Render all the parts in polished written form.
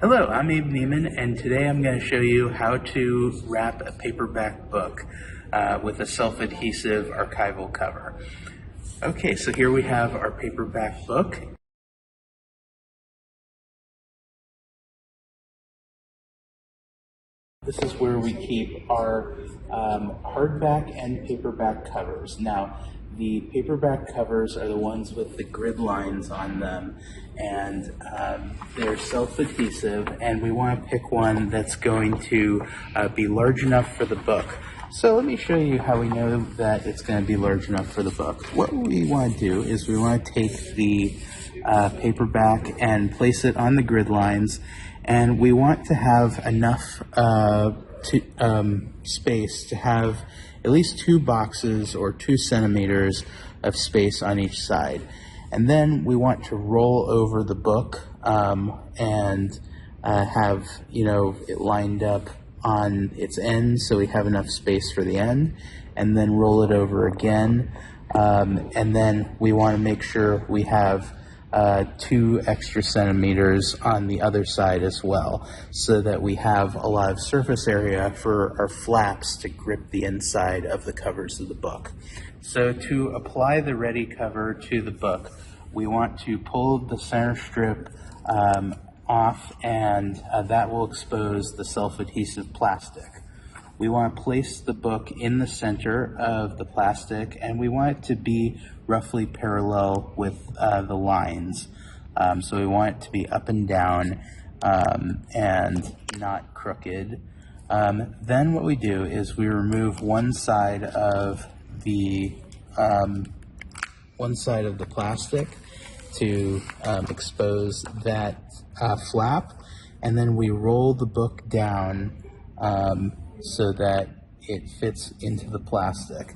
Hello, I'm Abe Nemon, and today I'm going to show you how to wrap a paperback book with a self-adhesive archival cover. Okay, so here we have our paperback book. This is where we keep our hardback and paperback covers. Now, the paperback covers are the ones with the grid lines on them, and they're self-adhesive, and we want to pick one that's going to be large enough for the book. So let me show you how we know that it's going to be large enough for the book. What we want to do is we want to take the paperback and place it on the grid lines, and we want to have enough space to have at least 2 boxes or 2 centimeters of space on each side. And then we want to roll over the book and have it lined up on its end so we have enough space for the end, and then roll it over again, and then we want to make sure we have 2 extra centimeters on the other side as well, so that we have a lot of surface area for our flaps to grip the inside of the covers of the book. So to apply the ready cover to the book, we want to pull the center strip off, and that will expose the self-adhesive plastic. We want to place the book in the center of the plastic, and we want it to be roughly parallel with the lines. So we want it to be up and down and not crooked. Then what we do is we remove one side of the plastic to expose that flap, and then we roll the book down so that it fits into the plastic.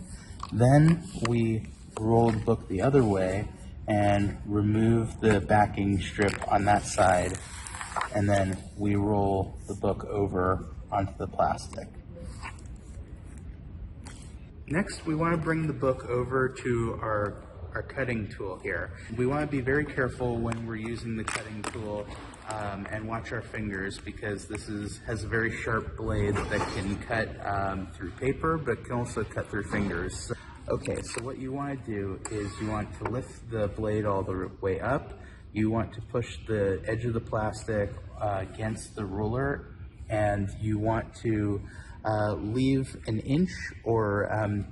Then we roll the book the other way and remove the backing strip on that side, and then we roll the book over onto the plastic. Next, we want to bring the book over to our cutting tool here. We want to be very careful when we're using the cutting tool and watch our fingers, because this has a very sharp blade that can cut through paper, but can also cut through fingers. Okay, so what you want to do is you want to lift the blade all the way up. You want to push the edge of the plastic against the ruler, and you want to leave an inch or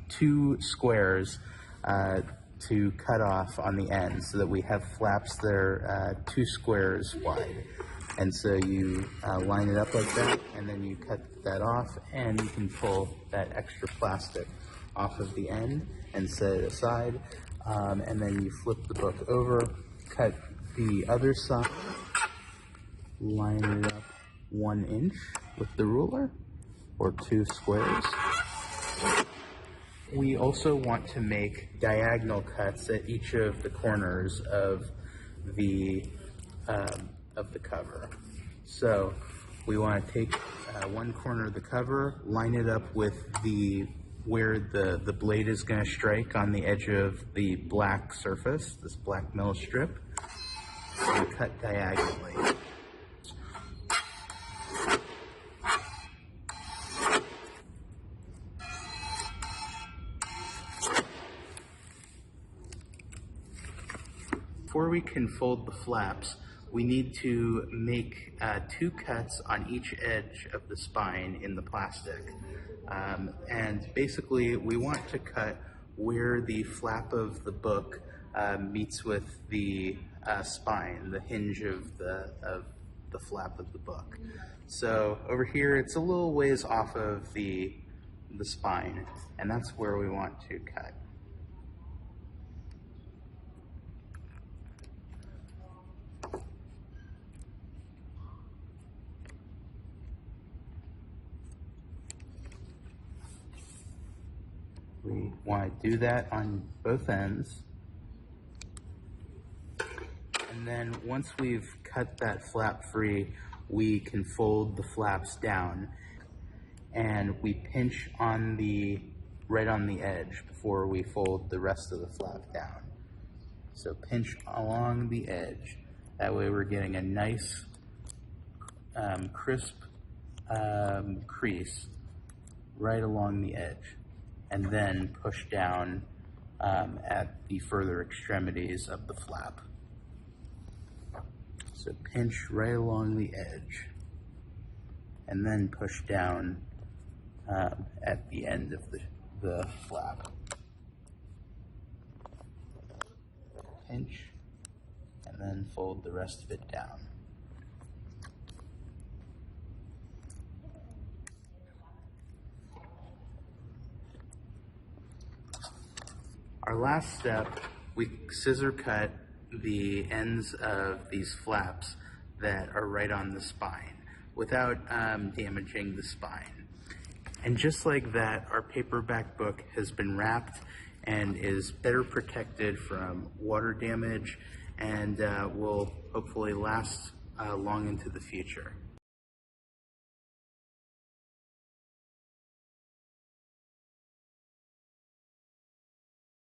2 squares to cut off on the end, so that we have flaps that are 2 squares wide. And so you line it up like that, and then you cut that off, and you can pull that extra plastic off of the end and set it aside. And then you flip the book over, cut the other side, line it up 1 inch with the ruler, or 2 squares. We also want to make diagonal cuts at each of the corners of the cover. So we want to take one corner of the cover, line it up with where the blade is going to strike on the edge of the black surface, this black metal strip, and cut diagonally. Before we can fold the flaps, we need to make 2 cuts on each edge of the spine in the plastic. And basically, we want to cut where the flap of the book meets with the spine, the hinge of the flap of the book. So over here, it's a little ways off of the spine, and that's where we want to cut. We want to do that on both ends. And then once we've cut that flap free, we can fold the flaps down, and we pinch right on the edge before we fold the rest of the flap down. So pinch along the edge. That way we're getting a nice crisp crease right along the edge, and then push down at the further extremities of the flap. So pinch right along the edge, and then push down at the end of the flap. Pinch, and then fold the rest of it down. Our last step, we scissor cut the ends of these flaps that are right on the spine without damaging the spine. And just like that, our paperback book has been wrapped and is better protected from water damage, and will hopefully last long into the future.